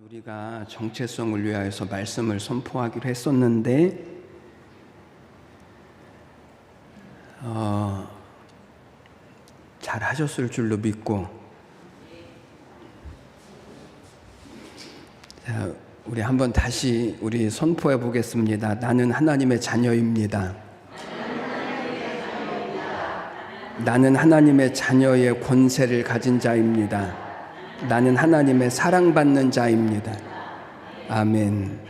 우리가 정체성을 위하여서 말씀을 선포하기로 했었는데 잘 하셨을 줄로 믿고, 자, 우리 한번 다시 우리 선포해 보겠습니다. 나는 하나님의 자녀입니다. 나는 하나님의 자녀의 권세를 가진 자입니다. 나는 하나님의 사랑받는 자입니다. 아멘.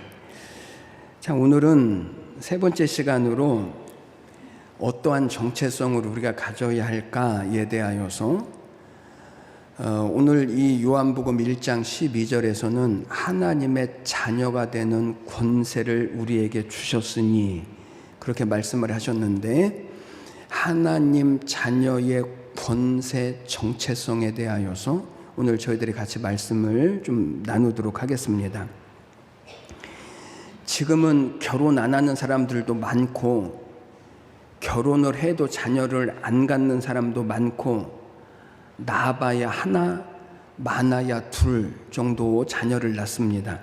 자, 오늘은 세 번째 시간으로 어떠한 정체성을 우리가 가져야 할까에 대하여서 오늘 이 요한복음 1장 12절에서는 하나님의 자녀가 되는 권세를 우리에게 주셨으니 그렇게 말씀을 하셨는데, 하나님 자녀의 권세 정체성에 대하여서 오늘 저희들이 같이 말씀을 좀 나누도록 하겠습니다. 지금은 결혼 안 하는 사람들도 많고, 결혼을 해도 자녀를 안 갖는 사람도 많고, 낳아봐야 하나, 많아야 둘 정도 자녀를 낳습니다.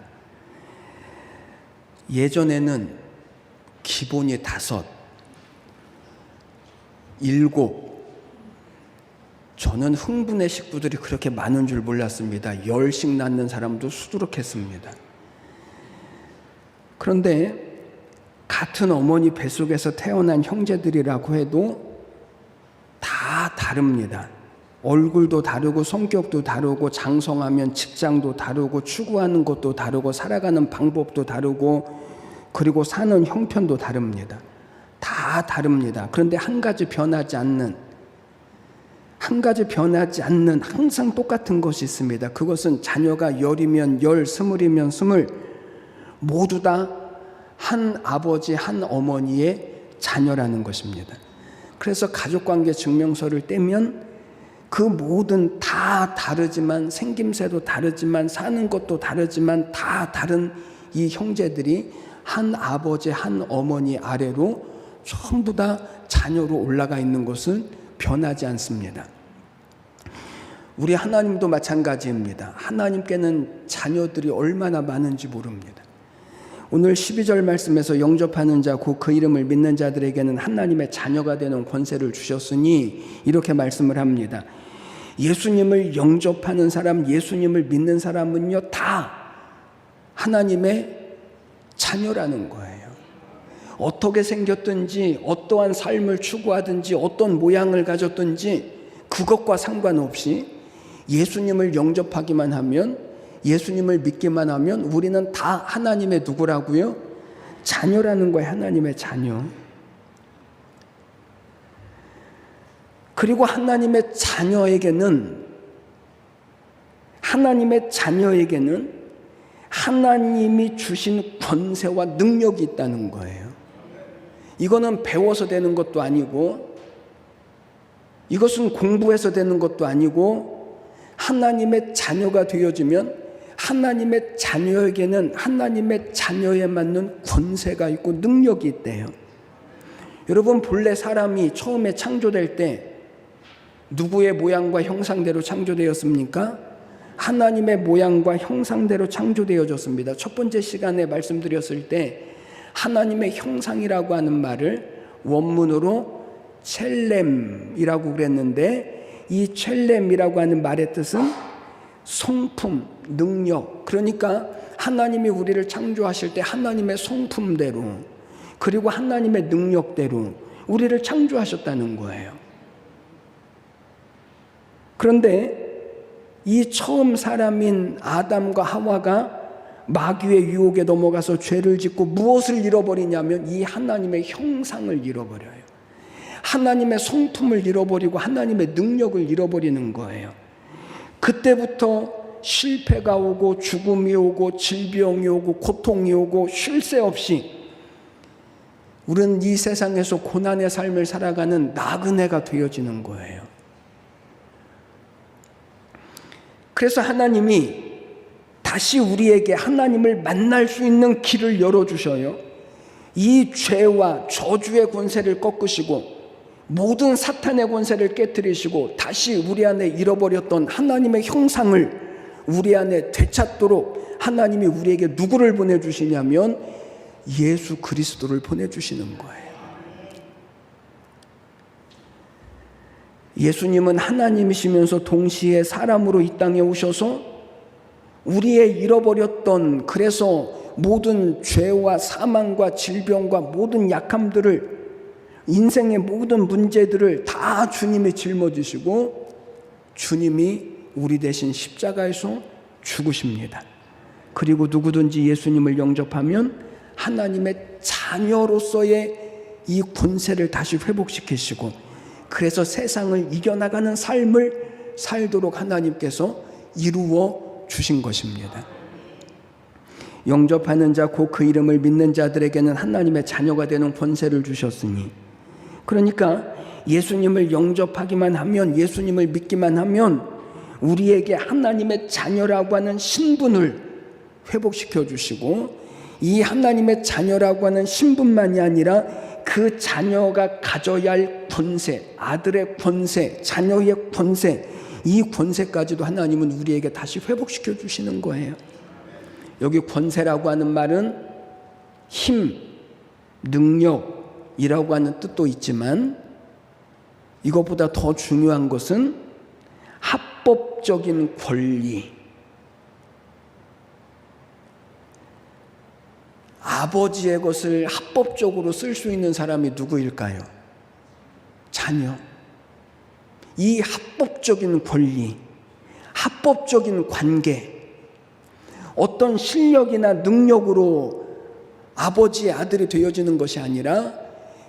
예전에는 기본이 5, 7, 저는 흥분의 식구들이 그렇게 많은 줄 몰랐습니다. 10씩 낳는 사람도 수두룩했습니다. 그런데 같은 어머니 뱃속에서 태어난 형제들이라고 해도 다 다릅니다. 얼굴도 다르고 성격도 다르고, 장성하면 직장도 다르고, 추구하는 것도 다르고, 살아가는 방법도 다르고, 그리고 사는 형편도 다릅니다. 다 다릅니다. 그런데 한 가지 변하지 않는 항상 똑같은 것이 있습니다. 그것은 자녀가 10이면 10, 20이면 20, 모두 다 한 아버지, 한 어머니의 자녀라는 것입니다. 그래서 가족관계 증명서를 떼면 그 모든 다 다르지만, 생김새도 다르지만, 사는 것도 다르지만 다 다른 이 형제들이 한 아버지, 한 어머니 아래로 전부 다 자녀로 올라가 있는 것은 변하지 않습니다. 우리 하나님도 마찬가지입니다. 하나님께는 자녀들이 얼마나 많은지 모릅니다. 오늘 12절 말씀에서 영접하는 자, 곧 그 이름을 믿는 자들에게는 하나님의 자녀가 되는 권세를 주셨으니 이렇게 말씀을 합니다. 예수님을 영접하는 사람, 예수님을 믿는 사람은요, 다 하나님의 자녀라는 거예요. 어떻게 생겼든지, 어떠한 삶을 추구하든지, 어떤 모양을 가졌든지 그것과 상관없이 예수님을 영접하기만 하면, 예수님을 믿기만 하면 우리는 다 하나님의 누구라고요? 자녀라는 거예요. 하나님의 자녀. 그리고 하나님의 자녀에게는 하나님이 주신 권세와 능력이 있다는 거예요. 이거는 배워서 되는 것도 아니고, 이것은 공부해서 되는 것도 아니고, 하나님의 자녀가 되어지면 하나님의 자녀에게는 하나님의 자녀에 맞는 권세가 있고 능력이 있대요. 여러분, 본래 사람이 처음에 창조될 때 누구의 모양과 형상대로 창조되었습니까? 하나님의 모양과 형상대로 창조되어졌습니다. 첫 번째 시간에 말씀드렸을 때 하나님의 형상이라고 하는 말을 원문으로 첼렘이라고 그랬는데, 이 첼렘이라고 하는 말의 뜻은 성품, 능력. 그러니까 하나님이 우리를 창조하실 때 하나님의 성품대로, 그리고 하나님의 능력대로 우리를 창조하셨다는 거예요. 그런데 이 처음 사람인 아담과 하와가 마귀의 유혹에 넘어가서 죄를 짓고 무엇을 잃어버리냐면 이 하나님의 형상을 잃어버려요. 하나님의 성품을 잃어버리고 하나님의 능력을 잃어버리는 거예요. 그때부터 실패가 오고, 죽음이 오고, 질병이 오고, 고통이 오고, 쉴 새 없이 우리는 이 세상에서 고난의 삶을 살아가는 나그네가 되어지는 거예요. 그래서 하나님이 다시 우리에게 하나님을 만날 수 있는 길을 열어주셔요. 이 죄와 저주의 권세를 꺾으시고 모든 사탄의 권세를 깨뜨리시고 다시 우리 안에 잃어버렸던 하나님의 형상을 우리 안에 되찾도록 하나님이 우리에게 누구를 보내주시냐면 예수 그리스도를 보내주시는 거예요. 예수님은 하나님이시면서 동시에 사람으로 이 땅에 오셔서 우리의 잃어버렸던, 그래서 모든 죄와 사망과 질병과 모든 약함들을, 인생의 모든 문제들을 다 주님이 짊어지시고 주님이 우리 대신 십자가에서 죽으십니다. 그리고 누구든지 예수님을 영접하면 하나님의 자녀로서의 이 권세를 다시 회복시키시고, 그래서 세상을 이겨나가는 삶을 살도록 하나님께서 이루어 주신 것입니다. 영접하는 자 곧 그 이름을 믿는 자들에게는 하나님의 자녀가 되는 권세를 주셨으니, 그러니까 예수님을 영접하기만 하면, 예수님을 믿기만 하면 우리에게 하나님의 자녀라고 하는 신분을 회복시켜 주시고, 이 하나님의 자녀라고 하는 신분만이 아니라 그 자녀가 가져야 할 권세, 아들의 권세, 자녀의 권세, 이 권세까지도 하나님은 우리에게 다시 회복시켜 주시는 거예요. 여기 권세라고 하는 말은 힘, 능력이라고 하는 뜻도 있지만, 이것보다 더 중요한 것은 합법적인 권리. 아버지의 것을 합법적으로 쓸 수 있는 사람이 누구일까요? 자녀. 이 합법적인 권리, 합법적인 관계, 어떤 실력이나 능력으로 아버지의 아들이 되어지는 것이 아니라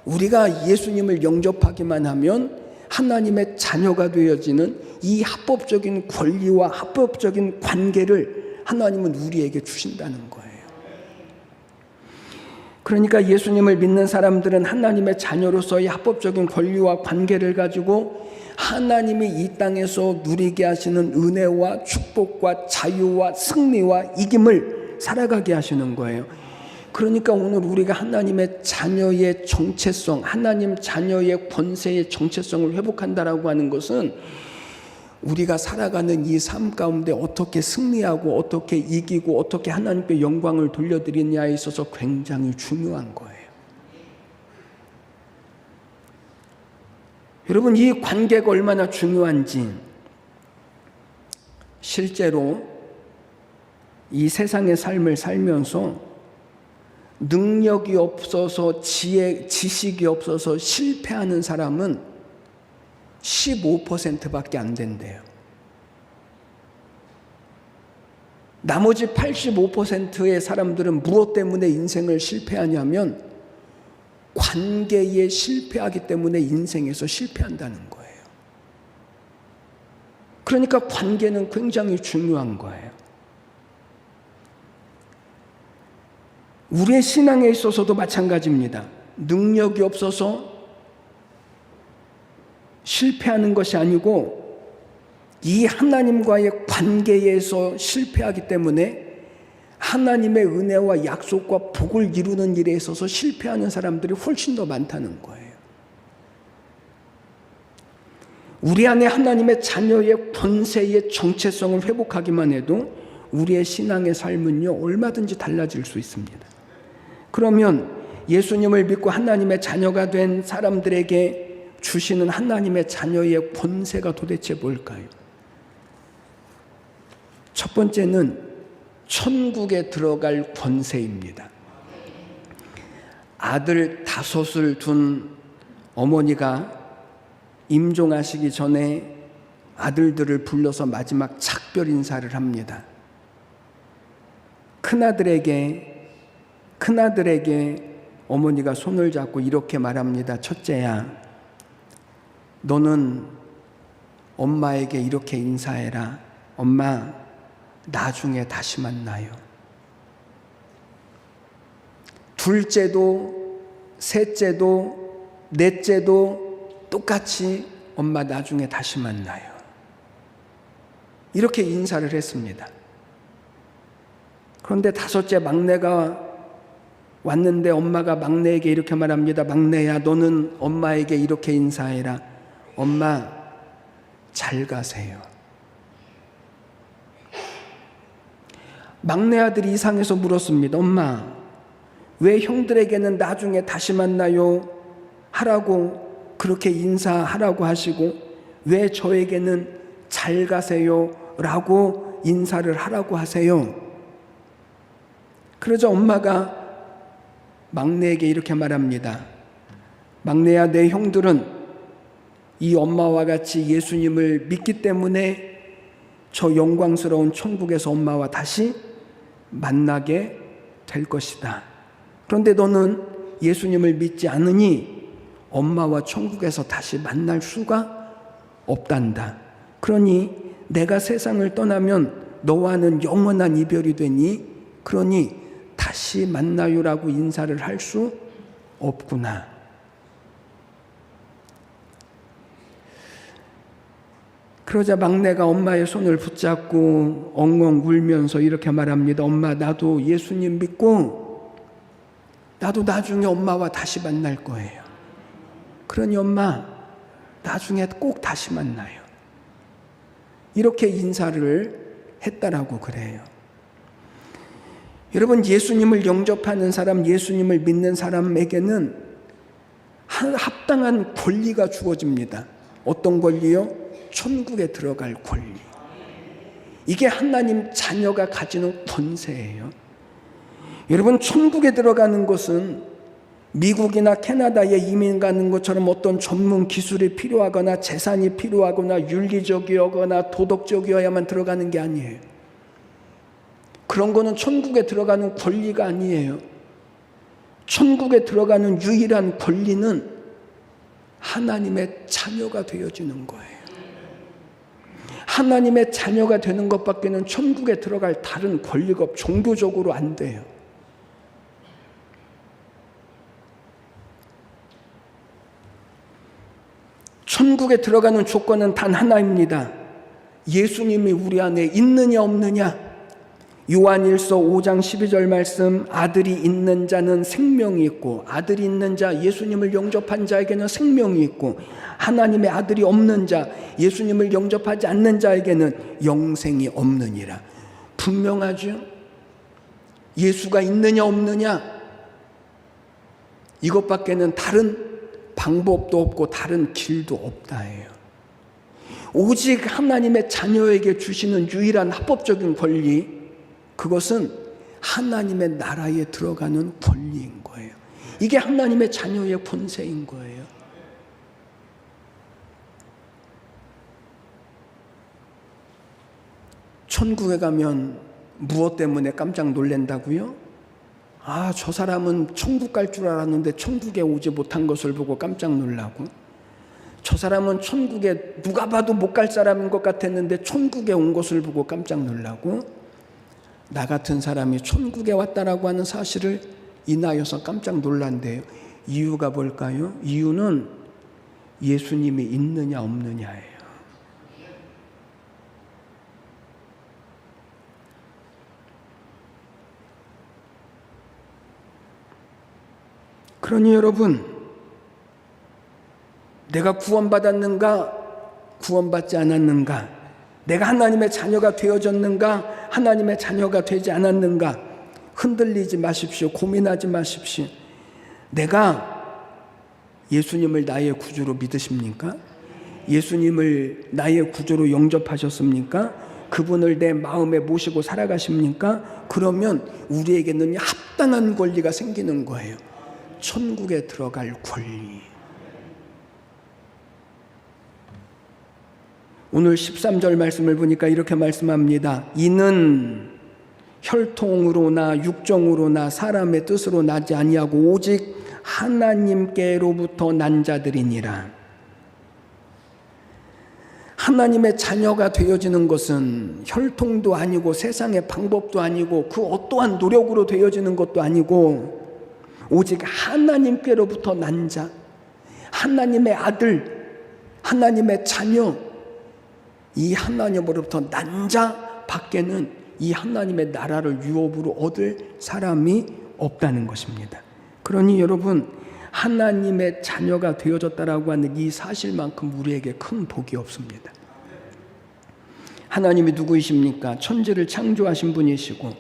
우리가 예수님을 영접하기만 하면 하나님의 자녀가 되어지는 이 합법적인 권리와 합법적인 관계를 하나님은 우리에게 주신다는 거예요. 그러니까 예수님을 믿는 사람들은 하나님의 자녀로서의 합법적인 권리와 관계를 가지고 하나님이 이 땅에서 누리게 하시는 은혜와 축복과 자유와 승리와 이김을 살아가게 하시는 거예요. 그러니까 오늘 우리가 하나님의 자녀의 정체성, 하나님 자녀의 권세의 정체성을 회복한다라고 하는 것은 우리가 살아가는 이 삶 가운데 어떻게 승리하고 어떻게 이기고 어떻게 하나님께 영광을 돌려드리냐에 있어서 굉장히 중요한 거예요. 여러분, 이 관계가 얼마나 중요한지 실제로 이 세상의 삶을 살면서 능력이 없어서 지식이 없어서 실패하는 사람은 15%밖에 안 된대요. 나머지 85%의 사람들은 무엇 때문에 인생을 실패하냐면 관계에 실패하기 때문에 인생에서 실패한다는 거예요. 그러니까 관계는 굉장히 중요한 거예요. 우리의 신앙에 있어서도 마찬가지입니다. 능력이 없어서 실패하는 것이 아니고 이 하나님과의 관계에서 실패하기 때문에 하나님의 은혜와 약속과 복을 이루는 일에 있어서 실패하는 사람들이 훨씬 더 많다는 거예요. 우리 안에 하나님의 자녀의 권세의 정체성을 회복하기만 해도 우리의 신앙의 삶은요, 얼마든지 달라질 수 있습니다. 그러면 예수님을 믿고 하나님의 자녀가 된 사람들에게 주시는 하나님의 자녀의 권세가 도대체 뭘까요? 첫 번째는 천국에 들어갈 권세입니다. 아들 5을 둔 어머니가 임종하시기 전에 아들들을 불러서 마지막 작별 인사를 합니다. 큰아들에게 어머니가 손을 잡고 이렇게 말합니다. 첫째야, 너는 엄마에게 이렇게 인사해라. 엄마, 나중에 다시 만나요. 둘째도, 셋째도, 넷째도 똑같이 엄마 나중에 다시 만나요. 이렇게 인사를 했습니다. 그런데 5째 막내가 왔는데 엄마가 막내에게 이렇게 말합니다. 막내야, 너는 엄마에게 이렇게 인사해라. 엄마, 잘 가세요. 막내 아들이 이상해서 물었습니다. 엄마, 왜 형들에게는 나중에 다시 만나요 하라고 그렇게 인사하라고 하시고 왜 저에게는 잘 가세요 라고 인사를 하라고 하세요? 그러자 엄마가 막내에게 이렇게 말합니다. 막내야, 내 형들은 이 엄마와 같이 예수님을 믿기 때문에 저 영광스러운 천국에서 엄마와 다시 만나게 될 것이다. 그런데 너는 예수님을 믿지 않으니 엄마와 천국에서 다시 만날 수가 없단다. 그러니 내가 세상을 떠나면 너와는 영원한 이별이 되니 그러니 다시 만나요라고 인사를 할 수 없구나. 그러자 막내가 엄마의 손을 붙잡고 엉엉 울면서 이렇게 말합니다. 엄마, 나도 예수님 믿고 나도 나중에 엄마와 다시 만날 거예요. 그러니 엄마, 나중에 꼭 다시 만나요. 이렇게 인사를 했다라고 그래요. 여러분, 예수님을 영접하는 사람, 예수님을 믿는 사람에게는 합당한 권리가 주어집니다. 어떤 권리요? 천국에 들어갈 권리. 이게 하나님 자녀가 가지는 권세예요. 여러분, 천국에 들어가는 것은 미국이나 캐나다에 이민 가는 것처럼 어떤 전문 기술이 필요하거나 재산이 필요하거나 윤리적이거나 도덕적이어야만 들어가는 게 아니에요. 그런 거는 천국에 들어가는 권리가 아니에요. 천국에 들어가는 유일한 권리는 하나님의 자녀가 되어지는 거예요. 하나님의 자녀가 되는 것밖에는 천국에 들어갈 다른 권리가 종교적으로 안 돼요. 천국에 들어가는 조건은 단 하나입니다. 예수님이 우리 안에 있느냐 없느냐. 요한일서 5장 12절 말씀, 아들이 있는 자는 생명이 있고 아들이 있는 자, 예수님을 영접한 자에게는 생명이 있고 하나님의 아들이 없는 자, 예수님을 영접하지 않는 자에게는 영생이 없느니라. 분명하죠? 예수가 있느냐 없느냐, 이것밖에는 다른 방법도 없고 다른 길도 없다예요. 오직 하나님의 자녀에게 주시는 유일한 합법적인 권리, 그것은 하나님의 나라에 들어가는 권리인 거예요. 이게 하나님의 자녀의 권세인 거예요. 천국에 가면 무엇 때문에 깜짝 놀란다고요? 아, 저 사람은 천국 갈 줄 알았는데 천국에 오지 못한 것을 보고 깜짝 놀라고, 저 사람은 천국에 누가 봐도 못 갈 사람인 것 같았는데 천국에 온 것을 보고 깜짝 놀라고, 나 같은 사람이 천국에 왔다라고 하는 사실을 인하여서 깜짝 놀란대요. 이유가 뭘까요? 이유는 예수님이 있느냐 없느냐예요. 그러니 여러분, 내가 구원받았는가, 구원받지 않았는가, 내가 하나님의 자녀가 되어졌는가, 하나님의 자녀가 되지 않았는가, 흔들리지 마십시오. 고민하지 마십시오. 내가 예수님을 나의 구주로 믿으십니까? 예수님을 나의 구주로 영접하셨습니까? 그분을 내 마음에 모시고 살아가십니까? 그러면 우리에게는 합당한 권리가 생기는 거예요. 천국에 들어갈 권리. 오늘 13절 말씀을 보니까 이렇게 말씀합니다. 이는 혈통으로나 육정으로나 사람의 뜻으로 나지 아니하고 오직 하나님께로부터 난 자들이니라. 하나님의 자녀가 되어지는 것은 혈통도 아니고 세상의 방법도 아니고 그 어떠한 노력으로 되어지는 것도 아니고 오직 하나님께로부터 난 자, 하나님의 아들, 하나님의 자녀, 이 하나님으로부터 난 자 밖에는 이 하나님의 나라를 유업으로 얻을 사람이 없다는 것입니다. 그러니 여러분, 하나님의 자녀가 되어졌다라고 하는 이 사실만큼 우리에게 큰 복이 없습니다. 하나님이 누구이십니까? 천지를 창조하신 분이시고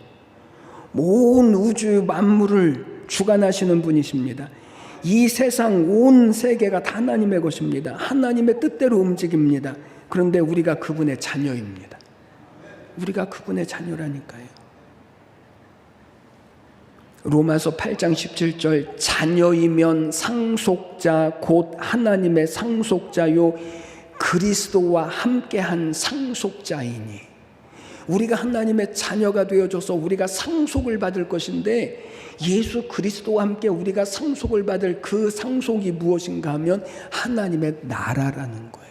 온 우주 만물을 주관하시는 분이십니다. 이 세상 온 세계가 다 하나님의 것입니다. 하나님의 뜻대로 움직입니다. 그런데 우리가 그분의 자녀입니다. 우리가 그분의 자녀라니까요. 로마서 8장 17절 자녀이면 상속자 곧 하나님의 상속자요 그리스도와 함께한 상속자이니, 우리가 하나님의 자녀가 되어져서 우리가 상속을 받을 것인데, 예수 그리스도와 함께 우리가 상속을 받을 그 상속이 무엇인가 하면 하나님의 나라라는 거예요.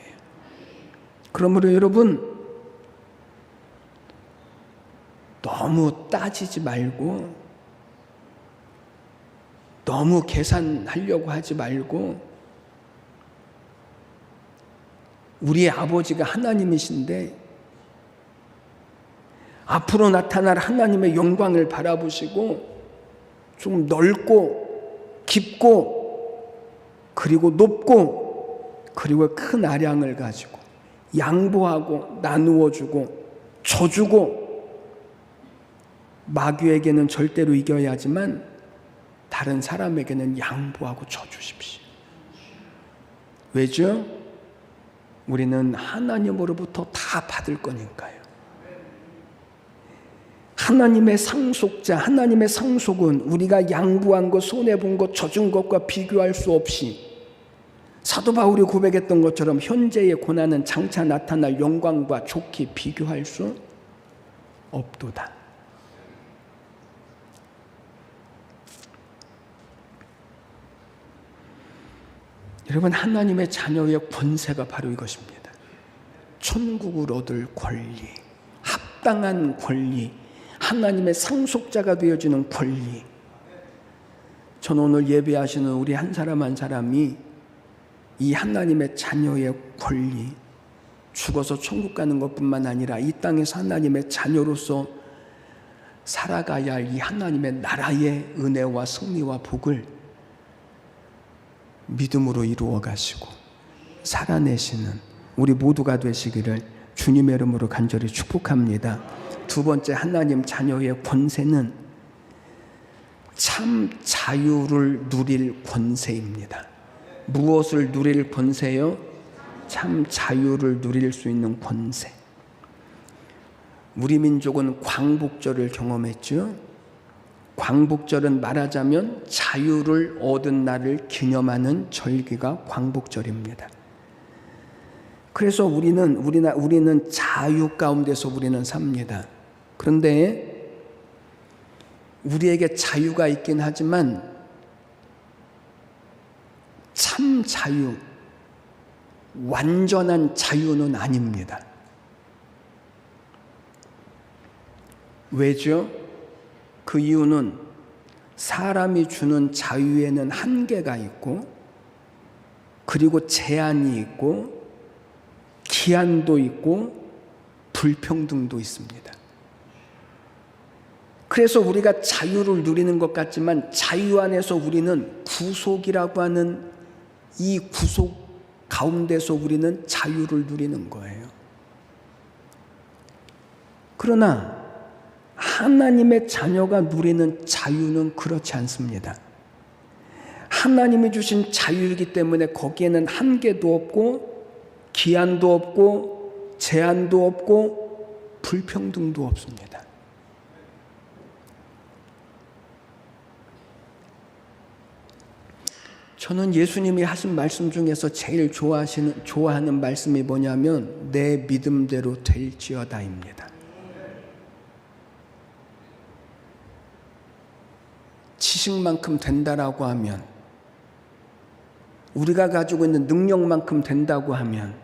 그러므로 여러분, 너무 따지지 말고, 너무 계산하려고 하지 말고, 우리의 아버지가 하나님이신데 앞으로 나타날 하나님의 영광을 바라보시고 좀 넓고 깊고 그리고 높고 그리고 큰 아량을 가지고 양보하고 나누어주고 줘주고, 마귀에게는 절대로 이겨야 하지만 다른 사람에게는 양보하고 줘주십시오. 왜죠? 우리는 하나님으로부터 다 받을 거니까요. 하나님의 상속자, 하나님의 상속은 우리가 양보한 것, 손해본 것, 져준 것과 비교할 수 없이, 사도 바울이 고백했던 것처럼 현재의 고난은 장차 나타날 영광과 좋게 비교할 수 없도다. 여러분, 하나님의 자녀의 권세가 바로 이것입니다. 천국을 얻을 권리, 합당한 권리, 하나님의 상속자가 되어지는 권리. 저는 오늘 예배하시는 우리 한 사람 한 사람이 이 하나님의 자녀의 권리, 죽어서 천국 가는 것뿐만 아니라 이 땅에서 하나님의 자녀로서 살아가야 할 이 하나님의 나라의 은혜와 승리와 복을 믿음으로 이루어 가시고 살아내시는 우리 모두가 되시기를 주님의 이름으로 간절히 축복합니다. 두 번째, 하나님 자녀의 권세는 참 자유를 누릴 권세입니다. 무엇을 누릴 권세요? 참 자유를 누릴 수 있는 권세. 우리 민족은 광복절을 경험했죠. 광복절은 말하자면 자유를 얻은 날을 기념하는 절기가 광복절입니다. 그래서 우리는 자유 가운데서 우리는 삽니다. 그런데 우리에게 자유가 있긴 하지만 참 자유, 완전한 자유는 아닙니다. 왜죠? 그 이유는 사람이 주는 자유에는 한계가 있고, 그리고 제한이 있고, 기한도 있고, 불평등도 있습니다. 그래서 우리가 자유를 누리는 것 같지만 자유 안에서 우리는 구속이라고 하는 이 구속 가운데서 우리는 자유를 누리는 거예요. 그러나 하나님의 자녀가 누리는 자유는 그렇지 않습니다. 하나님이 주신 자유이기 때문에 거기에는 한계도 없고 기한도 없고 제한도 없고 불평등도 없습니다. 저는 예수님이 하신 말씀 중에서 제일 좋아하는 말씀이 뭐냐면 내 믿음대로 될지어다입니다. 지식만큼 된다라고 하면, 우리가 가지고 있는 능력만큼 된다고 하면,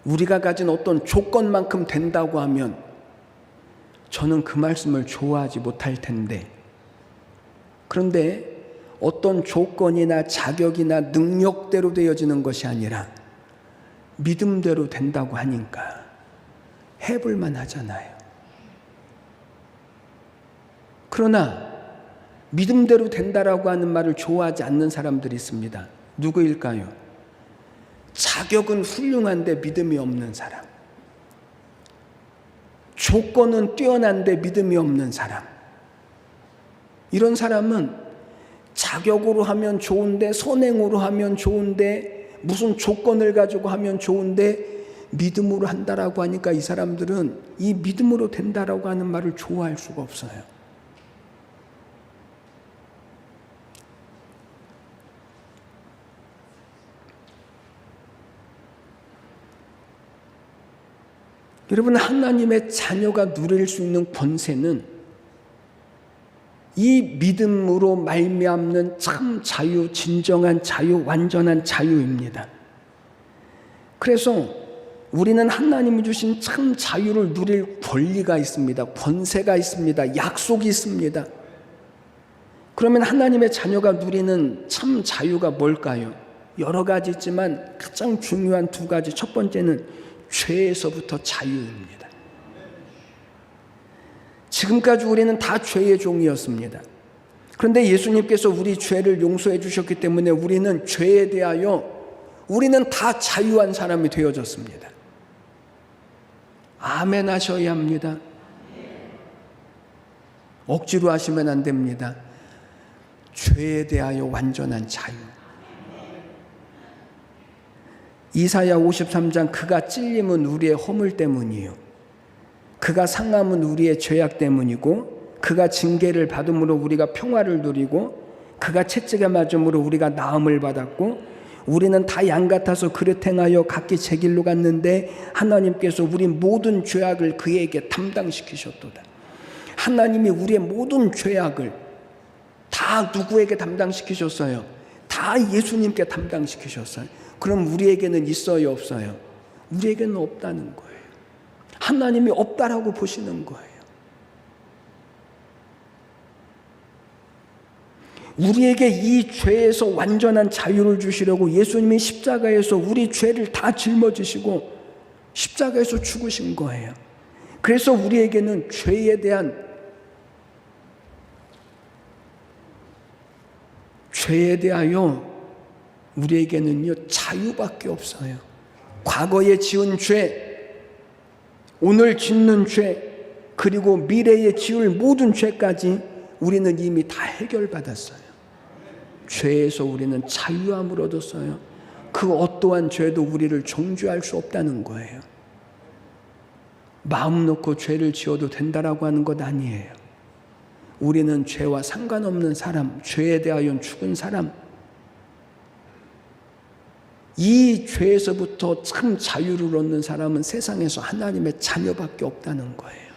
우리가 가진 어떤 조건만큼 된다고 하면 저는 그 말씀을 좋아하지 못할 텐데, 그런데 어떤 조건이나 자격이나 능력대로 되어지는 것이 아니라 믿음대로 된다고 하니까 해볼만 하잖아요. 그러나 믿음대로 된다라고 하는 말을 좋아하지 않는 사람들이 있습니다. 누구일까요? 자격은 훌륭한데 믿음이 없는 사람, 조건은 뛰어난데 믿음이 없는 사람, 이런 사람은 자격으로 하면 좋은데, 선행으로 하면 좋은데, 무슨 조건을 가지고 하면 좋은데 믿음으로 한다라고 하니까 이 사람들은 이 믿음으로 된다라고 하는 말을 좋아할 수가 없어요. 여러분, 하나님의 자녀가 누릴 수 있는 권세는 이 믿음으로 말미암는 참 자유, 진정한 자유, 완전한 자유입니다. 그래서 우리는 하나님이 주신 참 자유를 누릴 권리가 있습니다. 권세가 있습니다. 약속이 있습니다. 그러면 하나님의 자녀가 누리는 참 자유가 뭘까요? 여러 가지 있지만 가장 중요한 두 가지. 첫 번째는 죄에서부터 자유입니다. 지금까지 우리는 다 죄의 종이었습니다. 그런데 예수님께서 우리 죄를 용서해 주셨기 때문에 우리는 죄에 대하여 우리는 다 자유한 사람이 되어졌습니다. 아멘 하셔야 합니다. 억지로 하시면 안 됩니다. 죄에 대하여 완전한 자유. 이사야 53장, 그가 찔림은 우리의 허물 때문이요, 그가 상함은 우리의 죄악 때문이고, 그가 징계를 받음으로 우리가 평화를 누리고, 그가 채찍에 맞음으로 우리가 나음을 받았고, 우리는 다 양 같아서 그릇 행하여 각기 제 길로 갔는데 하나님께서 우리 모든 죄악을 그에게 담당시키셨도다. 하나님이 우리의 모든 죄악을 다 누구에게 담당시키셨어요? 다 예수님께 담당시키셨어요. 그럼 우리에게는 있어요, 없어요? 우리에게는 없다는 거예요. 하나님이 없다라고 보시는 거예요. 우리에게 이 죄에서 완전한 자유를 주시려고 예수님이 십자가에서 우리 죄를 다 짊어지시고 십자가에서 죽으신 거예요. 그래서 우리에게는 죄에 대하여 우리에게는요 자유밖에 없어요. 과거에 지은 죄, 오늘 짓는 죄, 그리고 미래에 지을 모든 죄까지 우리는 이미 다 해결받았어요. 죄에서 우리는 자유함을 얻었어요. 그 어떠한 죄도 우리를 정죄할 수 없다는 거예요. 마음 놓고 죄를 지어도 된다라고 하는 것 아니에요. 우리는 죄와 상관없는 사람, 죄에 대하여 죽은 사람, 이 죄에서부터 참 자유를 얻는 사람은 세상에서 하나님의 자녀밖에 없다는 거예요.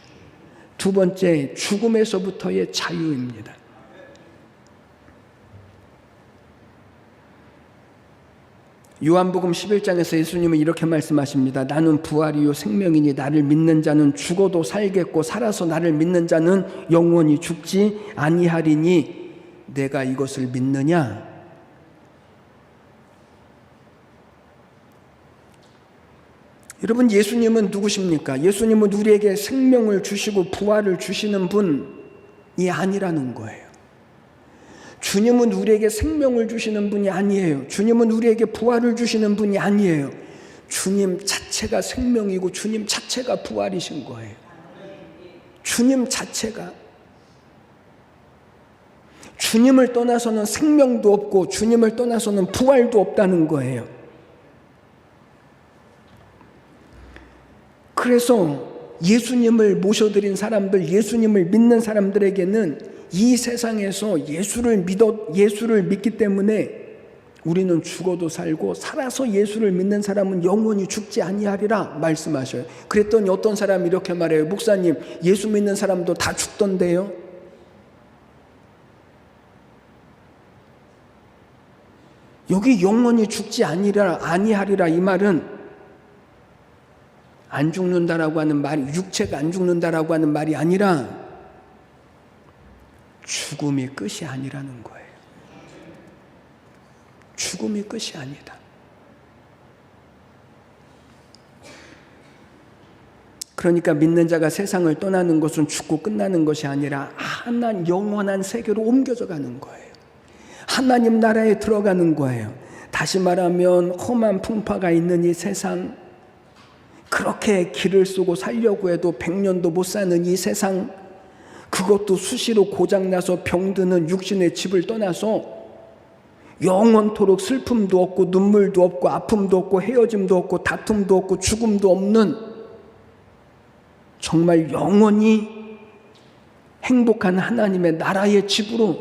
두 번째, 죽음에서부터의 자유입니다. 요한복음 11장에서 예수님은 이렇게 말씀하십니다. 나는 부활이요 생명이니 나를 믿는 자는 죽어도 살겠고 살아서 나를 믿는 자는 영원히 죽지 아니하리니 내가 이것을 믿느냐? 여러분, 예수님은 누구십니까? 예수님은 우리에게 생명을 주시고 부활을 주시는 분이 아니라는 거예요. 주님은 우리에게 생명을 주시는 분이 아니에요. 주님은 우리에게 부활을 주시는 분이 아니에요. 주님 자체가 생명이고 주님 자체가 부활이신 거예요. 주님 자체가. 주님을 떠나서는 생명도 없고 주님을 떠나서는 부활도 없다는 거예요. 그래서 예수님을 모셔드린 사람들, 예수님을 믿는 사람들에게는 이 세상에서 예수를 믿기 때문에 우리는 죽어도 살고 살아서 예수를 믿는 사람은 영원히 죽지 아니하리라 말씀하셔요. 그랬더니 어떤 사람이 이렇게 말해요. 목사님, 예수 믿는 사람도 다 죽던데요? 여기 영원히 죽지 아니하리라 이 말은 안 죽는다라고 하는 말이, 육체가 안 죽는다라고 하는 말이 아니라 죽음이 끝이 아니라는 거예요. 죽음이 끝이 아니다. 그러니까 믿는 자가 세상을 떠나는 것은 죽고 끝나는 것이 아니라 하나님 영원한 세계로 옮겨져 가는 거예요. 하나님 나라에 들어가는 거예요. 다시 말하면 험한 풍파가 있는 이 세상, 그렇게 길을 쓰고 살려고 해도 100년도 못 사는 이 세상, 그것도 수시로 고장나서 병드는 육신의 집을 떠나서 영원토록 슬픔도 없고 눈물도 없고 아픔도 없고 헤어짐도 없고 다툼도 없고 죽음도 없는 정말 영원히 행복한 하나님의 나라의 집으로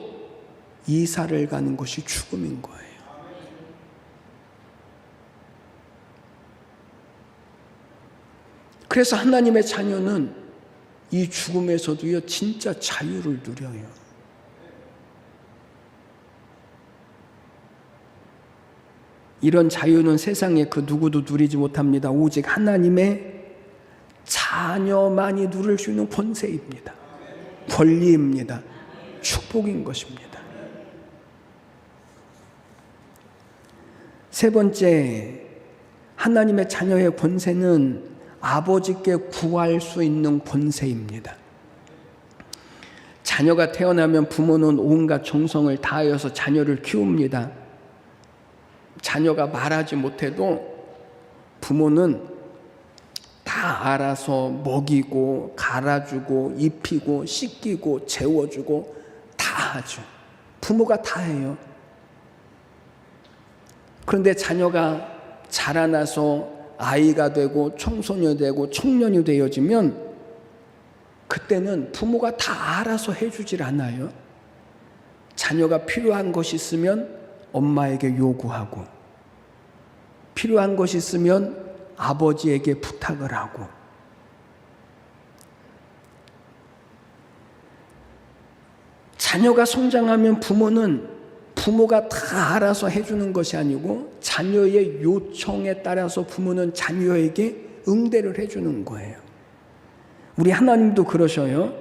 이사를 가는 것이 죽음인 거예요. 그래서 하나님의 자녀는 이 죽음에서도요, 진짜 자유를 누려요. 이런 자유는 세상에 그 누구도 누리지 못합니다. 오직 하나님의 자녀만이 누릴 수 있는 권세입니다. 권리입니다. 축복인 것입니다. 세 번째, 하나님의 자녀의 권세는 아버지께 구할 수 있는 권세입니다. 자녀가 태어나면 부모는 온갖 정성을 다하여서 자녀를 키웁니다. 자녀가 말하지 못해도 부모는 다 알아서 먹이고 갈아주고 입히고 씻기고 재워주고 다 하죠. 부모가 다 해요. 그런데 자녀가 자라나서 아이가 되고 청소년이 되고 청년이 되어지면 그때는 부모가 다 알아서 해주질 않아요. 자녀가 필요한 것이 있으면 엄마에게 요구하고, 필요한 것이 있으면 아버지에게 부탁을 하고, 자녀가 성장하면 부모가 다 알아서 해주는 것이 아니고 자녀의 요청에 따라서 부모는 자녀에게 응대를 해주는 거예요. 우리 하나님도 그러셔요.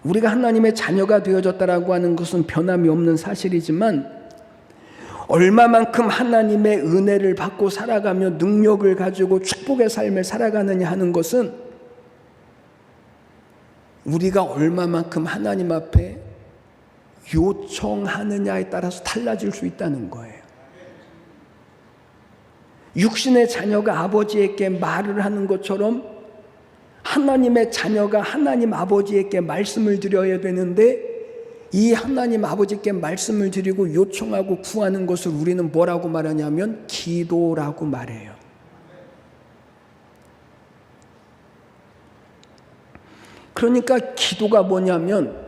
우리가 하나님의 자녀가 되어졌다라고 하는 것은 변함이 없는 사실이지만 얼마만큼 하나님의 은혜를 받고 살아가며 능력을 가지고 축복의 삶을 살아가느냐 하는 것은 우리가 얼마만큼 하나님 앞에 요청하느냐에 따라서 달라질 수 있다는 거예요. 육신의 자녀가 아버지에게 말을 하는 것처럼 하나님의 자녀가 하나님 아버지에게 말씀을 드려야 되는데 이 하나님 아버지께 말씀을 드리고 요청하고 구하는 것을 우리는 뭐라고 말하냐면 기도라고 말해요. 그러니까 기도가 뭐냐면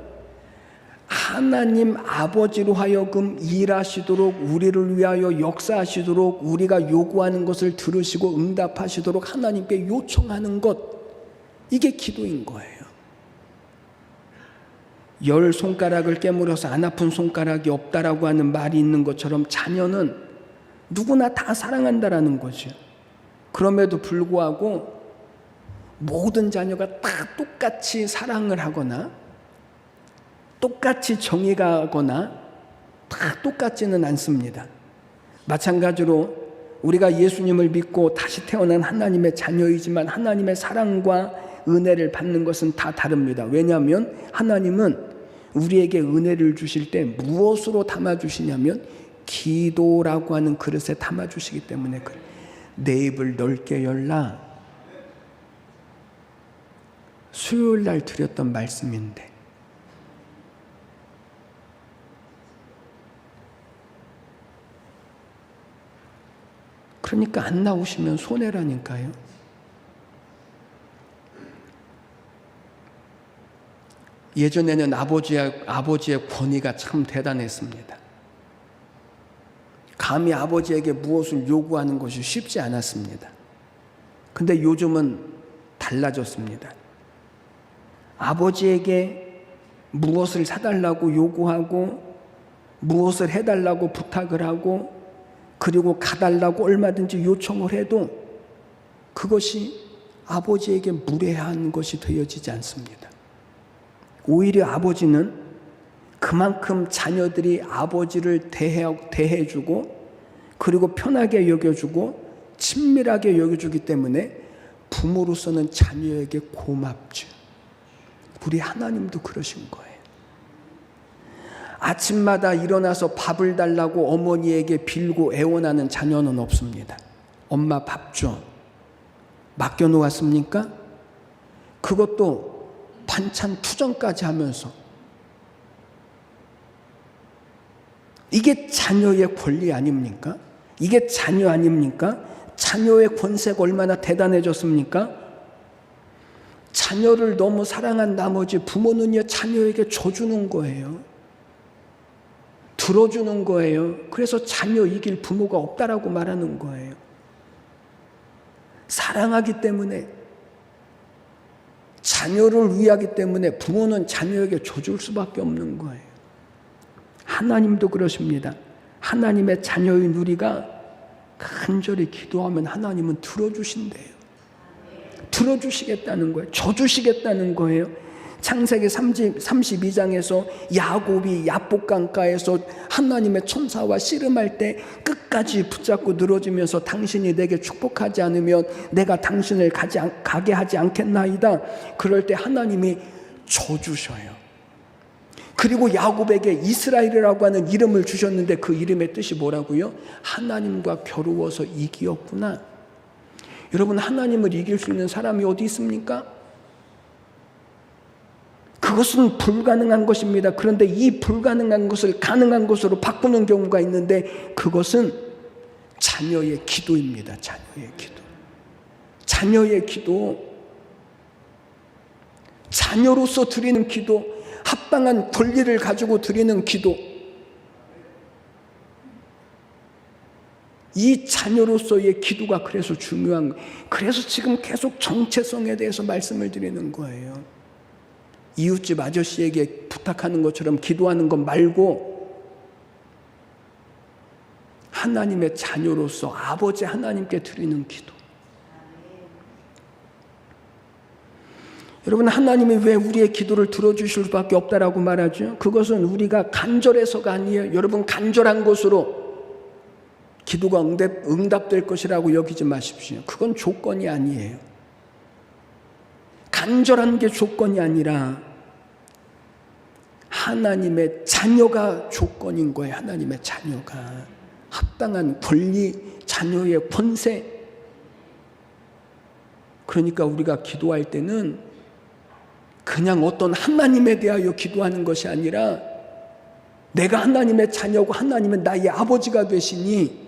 하나님 아버지로 하여금 일하시도록, 우리를 위하여 역사하시도록, 우리가 요구하는 것을 들으시고 응답하시도록 하나님께 요청하는 것, 이게 기도인 거예요. 10손가락을 깨물어서 안 아픈 손가락이 없다라고 하는 말이 있는 것처럼 자녀는 누구나 다 사랑한다라는 거죠. 그럼에도 불구하고 모든 자녀가 다 똑같이 사랑을 하거나 똑같이 정의가 하거나 다 똑같지는 않습니다. 마찬가지로 우리가 예수님을 믿고 다시 태어난 하나님의 자녀이지만 하나님의 사랑과 은혜를 받는 것은 다 다릅니다. 왜냐하면 하나님은 우리에게 은혜를 주실 때 무엇으로 담아주시냐면 기도라고 하는 그릇에 담아주시기 때문에 그래. 내 입을 넓게 열라. 수요일 날 드렸던 말씀인데 그러니까 안 나오시면 손해라니까요. 예전에는 아버지의 권위가 참 대단했습니다. 감히 아버지에게 무엇을 요구하는 것이 쉽지 않았습니다. 근데 요즘은 달라졌습니다. 아버지에게 무엇을 사달라고 요구하고 무엇을 해달라고 부탁을 하고 그리고 가달라고 얼마든지 요청을 해도 그것이 아버지에게 무례한 것이 되어지지 않습니다. 오히려 아버지는 그만큼 자녀들이 아버지를 대해주고 그리고 편하게 여겨주고 친밀하게 여겨주기 때문에 부모로서는 자녀에게 고맙죠. 우리 하나님도 그러신 거예요. 아침마다 일어나서 밥을 달라고 어머니에게 빌고 애원하는 자녀는 없습니다. 엄마 밥 줘. 맡겨놓았습니까? 그것도 반찬 투정까지 하면서 이게 자녀의 권리 아닙니까? 이게 자녀 아닙니까? 자녀의 권세가 얼마나 대단해졌습니까? 자녀를 너무 사랑한 나머지 부모는요, 자녀에게 줘주는 거예요. 들어주는 거예요. 그래서 자녀 이길 부모가 없다라고 말하는 거예요. 사랑하기 때문에, 자녀를 위하기 때문에 부모는 자녀에게 줘줄 수밖에 없는 거예요. 하나님도 그러십니다. 하나님의 자녀의 누리가 간절히 기도하면 하나님은 들어주신대요. 들어주시겠다는 거예요. 줘주시겠다는 거예요. 창세기 32장에서 야곱이 야복강가에서 하나님의 천사와 씨름할 때 끝까지 붙잡고 늘어지면서 당신이 내게 축복하지 않으면 내가 당신을 가게 하지 않겠나이다. 그럴 때 하나님이 줘주셔요. 그리고 야곱에게 이스라엘이라고 하는 이름을 주셨는데 그 이름의 뜻이 뭐라고요? 하나님과 겨루어서 이기었구나. 여러분, 하나님을 이길 수 있는 사람이 어디 있습니까? 그것은 불가능한 것입니다. 그런데 이 불가능한 것을 가능한 것으로 바꾸는 경우가 있는데 그것은 자녀의 기도입니다. 자녀의 기도. 자녀의 기도. 자녀로서 드리는 기도. 합당한 권리를 가지고 드리는 기도. 이 자녀로서의 기도가 그래서 중요한 거예요. 그래서 지금 계속 정체성에 대해서 말씀을 드리는 거예요. 이웃집 아저씨에게 부탁하는 것처럼 기도하는 것 말고 하나님의 자녀로서 아버지 하나님께 드리는 기도. 여러분, 하나님이 왜 우리의 기도를 들어주실 수밖에 없다라고 말하죠? 그것은 우리가 간절해서가 아니에요. 여러분, 간절한 것으로 기도가 응답될 것이라고 여기지 마십시오. 그건 조건이 아니에요. 간절한 게 조건이 아니라 하나님의 자녀가 조건인 거예요. 하나님의 자녀가 합당한 권리, 자녀의 권세. 그러니까 우리가 기도할 때는 그냥 어떤 하나님에 대하여 기도하는 것이 아니라 내가 하나님의 자녀고 하나님은 나의 아버지가 되시니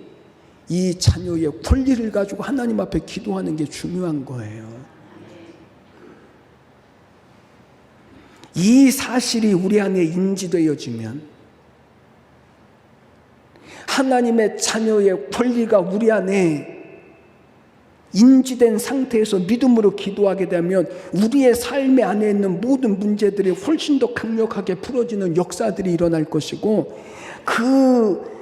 이 자녀의 권리를 가지고 하나님 앞에 기도하는 게 중요한 거예요. 이 사실이 우리 안에 인지되어지면 하나님의 자녀의 권리가 우리 안에 인지된 상태에서 믿음으로 기도하게 되면 우리의 삶의 안에 있는 모든 문제들이 훨씬 더 강력하게 풀어지는 역사들이 일어날 것이고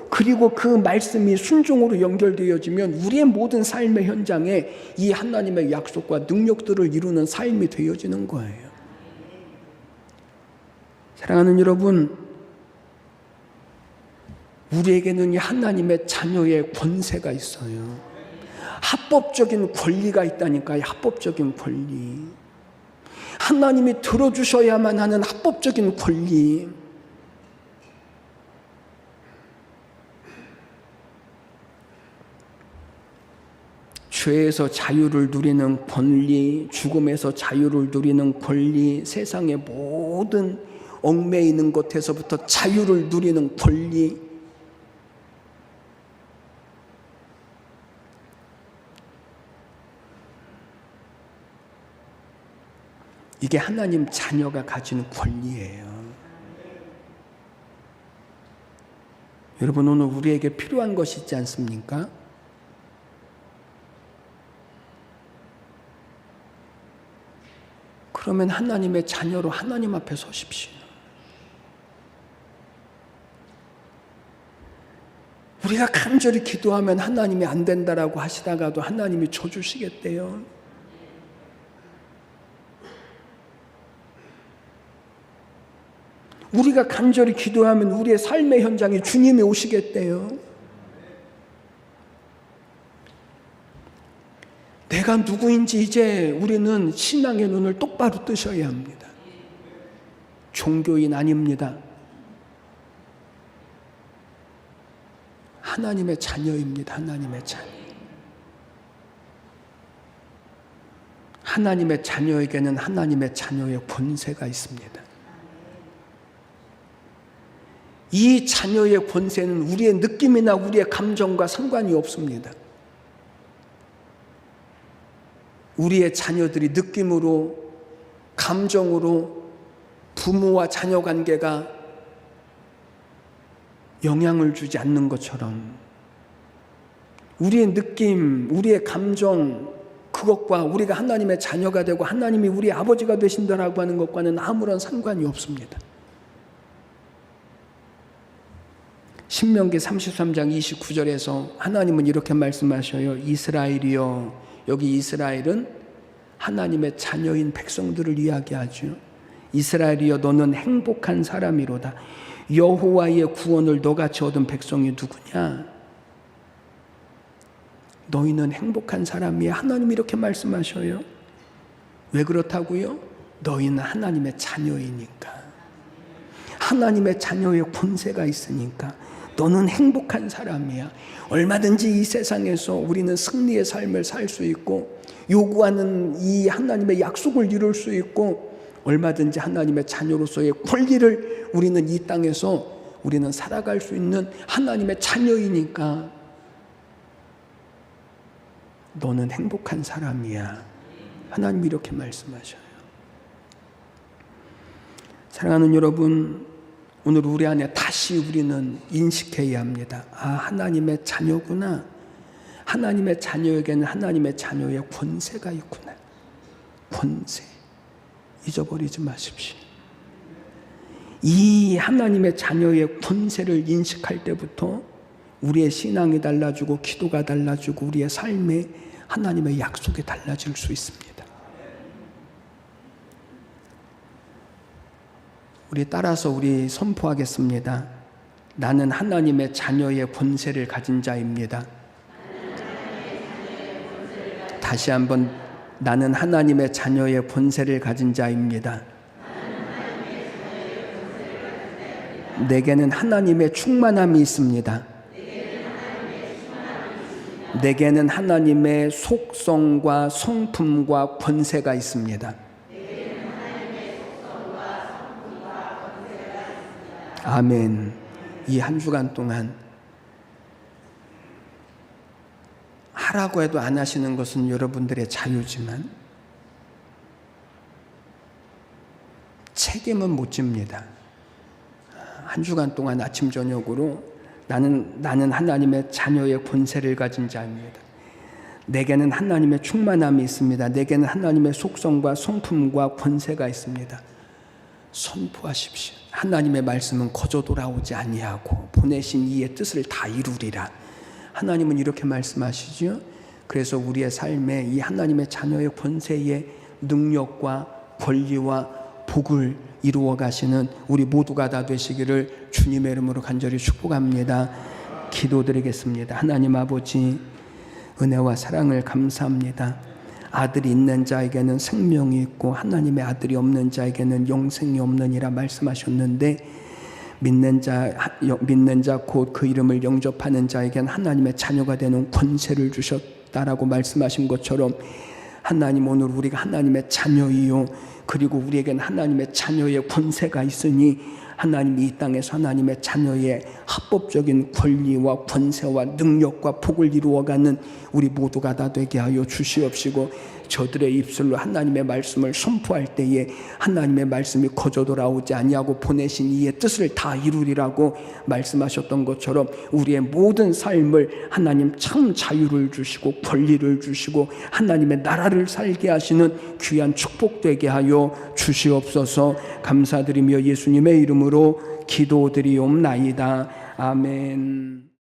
그리고 그 말씀이 순종으로 연결되어지면 우리의 모든 삶의 현장에 이 하나님의 약속과 능력들을 이루는 삶이 되어지는 거예요. 사랑하는 여러분, 우리에게는 이 하나님의 자녀의 권세가 있어요. 합법적인 권리가 있다니까요. 합법적인 권리. 하나님이 들어주셔야만 하는 합법적인 권리. 죄에서 자유를 누리는 권리, 죽음에서 자유를 누리는 권리, 세상의 모든 얽매이는 것에서부터 자유를 누리는 권리. 이게 하나님 자녀가 가지는 권리예요. 여러분, 오늘 우리에게 필요한 것이 있지 않습니까? 그러면 하나님의 자녀로 하나님 앞에 서십시오. 우리가 간절히 기도하면 하나님이 안 된다라고 하시다가도 하나님이 줘주시겠대요. 우리가 간절히 기도하면 우리의 삶의 현장에 주님이 오시겠대요. 내가 누구인지 이제 우리는 신앙의 눈을 똑바로 뜨셔야 합니다. 종교인 아닙니다. 하나님의 자녀입니다. 하나님의 자녀. 하나님의 자녀에게는 하나님의 자녀의 권세가 있습니다. 이 자녀의 권세는 우리의 느낌이나 우리의 감정과 상관이 없습니다. 우리의 자녀들이 느낌으로, 감정으로 부모와 자녀 관계가 영향을 주지 않는 것처럼 우리의 느낌, 우리의 감정, 그것과 우리가 하나님의 자녀가 되고 하나님이 우리 아버지가 되신다라고 하는 것과는 아무런 상관이 없습니다. 신명기 33장 29절에서 하나님은 이렇게 말씀하셔요. 이스라엘이여, 여기 이스라엘은 하나님의 자녀인 백성들을 이야기하죠. 이스라엘이여, 너는 행복한 사람이로다. 여호와의 구원을 너같이 얻은 백성이 누구냐? 너희는 행복한 사람이야. 하나님이 이렇게 말씀하셔요. 왜 그렇다고요? 너희는 하나님의 자녀이니까. 하나님의 자녀의 권세가 있으니까 너는 행복한 사람이야. 얼마든지 이 세상에서 우리는 승리의 삶을 살 수 있고 요구하는 이 하나님의 약속을 이룰 수 있고 얼마든지 하나님의 자녀로서의 권리를 우리는 이 땅에서 우리는 살아갈 수 있는 하나님의 자녀이니까 너는 행복한 사람이야. 하나님이 이렇게 말씀하셔요. 사랑하는 여러분, 오늘 우리 안에 다시 우리는 인식해야 합니다. 아, 하나님의 자녀구나. 하나님의 자녀에게는 하나님의 자녀의 권세가 있구나. 권세. 잊어버리지 마십시오. 이 하나님의 자녀의 권세를 인식할 때부터 우리의 신앙이 달라지고 기도가 달라지고 우리의 삶에 하나님의 약속이 달라질 수 있습니다. 우리 따라서 우리 선포하겠습니다. 나는 하나님의 자녀의 권세를 가진 자입니다. 다시 한번, 나는 하나님의 자녀의 권세를 가진 자입니다. 내게는 하나님의 충만함이 있습니다. 내게는 하나님의 속성과 성품과 권세가 있습니다. 아멘. 이 한 주간 동안 하라고 해도 안 하시는 것은 여러분들의 자유지만 책임은 못 집니다. 한 주간 동안 아침 저녁으로 나는 하나님의 자녀의 권세를 가진 자입니다. 내게는 하나님의 충만함이 있습니다. 내게는 하나님의 속성과 성품과 권세가 있습니다. 선포하십시오. 하나님의 말씀은 거저 돌아오지 아니하고 보내신 이의 뜻을 다 이루리라. 하나님은 이렇게 말씀하시죠. 그래서 우리의 삶에 이 하나님의 자녀의 권세의 능력과 권리와 복을 이루어 가시는 우리 모두가 다 되시기를 주님의 이름으로 간절히 축복합니다. 기도드리겠습니다. 하나님 아버지, 은혜와 사랑을 감사합니다. 아들이 있는 자에게는 생명이 있고 하나님의 아들이 없는 자에게는 영생이 없느니라 말씀하셨는데, 믿는 자 곧 그 이름을 영접하는 자에게는 하나님의 자녀가 되는 권세를 주셨다라고 말씀하신 것처럼, 하나님, 오늘 우리가 하나님의 자녀이요, 그리고 우리에게는 하나님의 자녀의 권세가 있으니 하나님이 이 땅에서 하나님의 자녀의 합법적인 권리와 권세와 능력과 복을 이루어가는 우리 모두가 다 되게 하여 주시옵시고, 저들의 입술로 하나님의 말씀을 선포할 때에 하나님의 말씀이 거저 돌아오지 아니하고 보내신 이의 뜻을 다 이루리라고 말씀하셨던 것처럼 우리의 모든 삶을 하나님 참 자유를 주시고 권리를 주시고 하나님의 나라를 살게 하시는 귀한 축복되게 하여 주시옵소서. 감사드리며 예수님의 이름으로 기도드리옵나이다. 아멘.